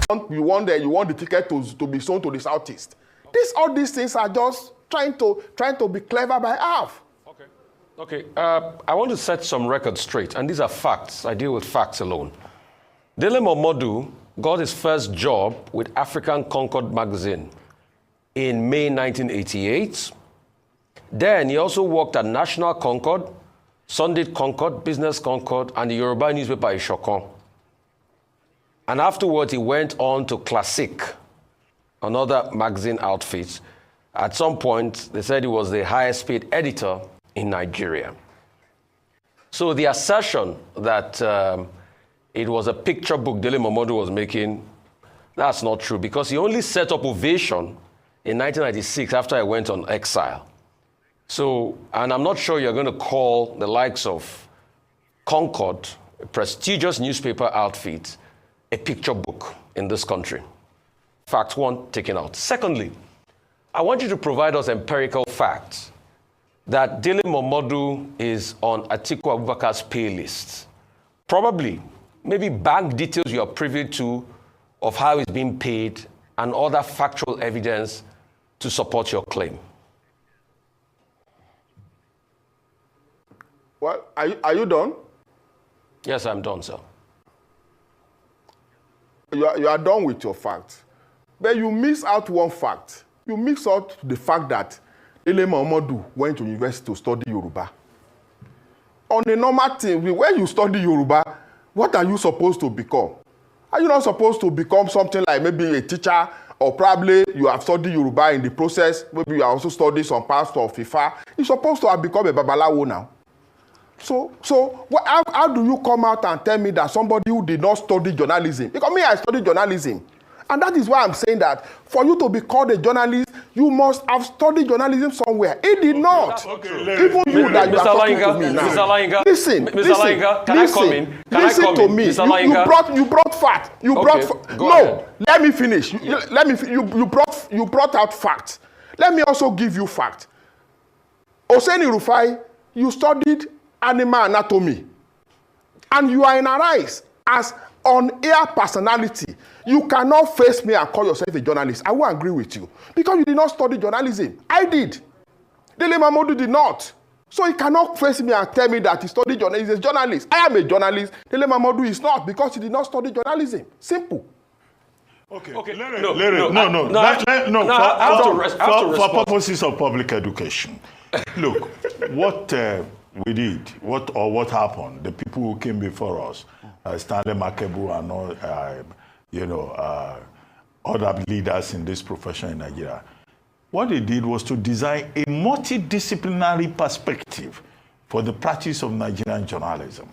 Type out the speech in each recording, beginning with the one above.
want the ticket to be sold to the Southeast. All these things are just trying to be clever by half. Okay. I want to set some records straight, and these are facts. I deal with facts alone. Dele Momodu got his first job with African Concord magazine in May 1988. Then he also worked at National Concord, Sunday Concord, Business Concord, and the Yoruba newspaper Ishokon. And afterwards, he went on to Classic, another magazine outfit. At some point, they said he was the highest paid editor in Nigeria. So the assertion that it was a picture book Dele Momodu was making, that's not true, because he only set up Ovation in 1996 after I went on exile. So, and I'm not sure you're going to call the likes of Concord, a prestigious newspaper outfit, a picture book in this country. Fact one, taken out. Secondly, I want you to provide us empirical facts that Dele Momodu is on Atiku Abubakar's pay list. Probably, maybe bank details you are privy to of how he's being paid and other factual evidence to support your claim. Well, are you done? Yes, I'm done, sir. You are done with your facts. But you miss out one fact. You miss out the fact that Dele Momodu went to university to study Yoruba. On a normal thing, when you study Yoruba, what are you supposed to become? Are you not supposed to become something like maybe a teacher, or probably you have studied Yoruba in the process, maybe you also studied some parts of FIFA. You're supposed to have become a babalawo now. So how do you come out and tell me that somebody who did not study journalism, because me, I studied journalism, and that is why I'm saying that for you to be called a journalist, you must have studied journalism somewhere. He did not. Even you that you are talking to me now. Mr. Olayinka, listen, can I come in? Listen to me. You brought fact. No, let me finish. You brought out fact. Let me also give you fact. Oseni Rufai, you studied animal anatomy, and you are in Arise as on-air personality. You cannot face me and call yourself a journalist. I won't agree with you because you did not study journalism. I did. Dele Momodu did not. So he cannot face me and tell me that he studied journalism. He's a journalist. I am a journalist. Dele Momodu is not because he did not study journalism. Simple. Okay. Lere, for purposes of public education. Look, what we did, what happened, the people who came before us, Stanley Makebu and all, other leaders in this profession in Nigeria, what they did was to design a multidisciplinary perspective for the practice of Nigerian journalism.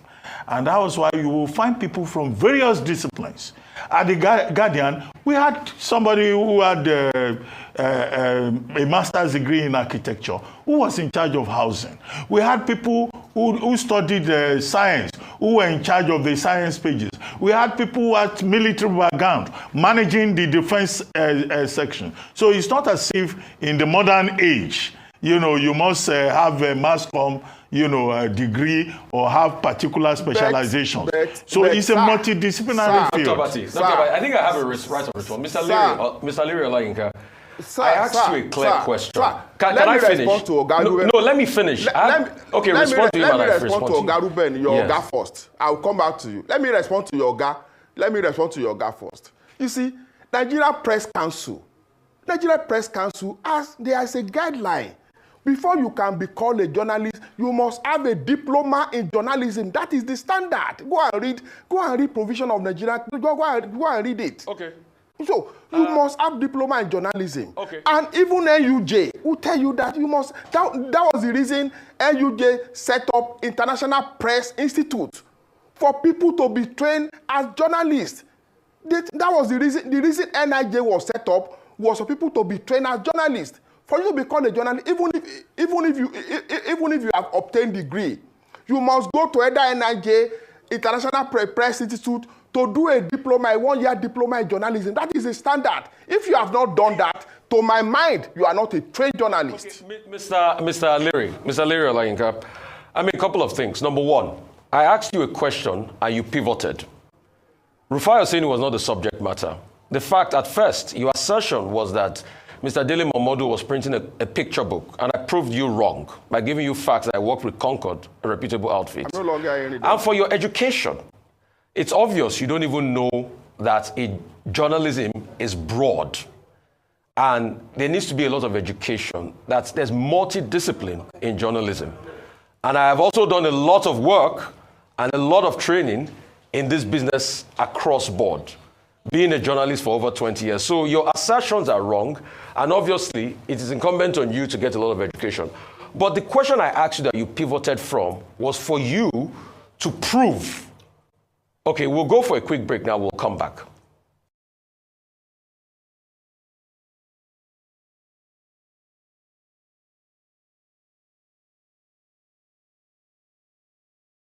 And that was why you will find people from various disciplines. At the Guardian, we had somebody who had a master's degree in architecture who was in charge of housing. We had people who studied science, who were in charge of the science pages. We had people who had military background, managing the defense section. So it's not as if in the modern age, you must have a mass comm, a degree or have particular specializations. So it's a multidisciplinary field. I think I have a right of response. Mr. Lere Olayinka, I asked you a clear question. Can I finish? No, let me finish. Respond to him and I respond to Oga Ruben, your Oga first. I'll come back to you. Let me respond to your Oga first. You see, Nigeria Press Council, there is a guideline. Before you can be called a journalist, you must have a diploma in journalism. That is the standard. Go and read provision of Nigeria. Go and read it. Okay. So you must have diploma in journalism. Okay. And even NUJ will tell you that you must. That was the reason NUJ set up International Press Institute for people to be trained as journalists. That was the reason. The reason NIJ was set up was for people to be trained as journalists. For you to become a journalist, even if you have obtained degree, you must go to either NIJ, International Press Institute, to do a diploma, a one-year diploma in journalism. That is a standard. If you have not done that, to my mind, you are not a trained journalist. Okay, Mr. Lere Olayinka, a couple of things. Number one, I asked you a question and you pivoted. Rufai Oseni was not the subject matter. the fact at first, your assertion was that Mr. Dele Momodu was printing a picture book, and I proved you wrong by giving you facts that I worked with Concord, a reputable outfit. I'm no longer hearing that. And for your education, it's obvious you don't even know that journalism is broad. And there needs to be a lot of education. There's multidiscipline in journalism. And I have also done a lot of work and a lot of training in this business across board, being a journalist for over 20 years. So your assertions are wrong, and obviously it is incumbent on you to get a lot of education. But the question I asked you that you pivoted from was for you to prove. Okay, we'll go for a quick break now, we'll come back.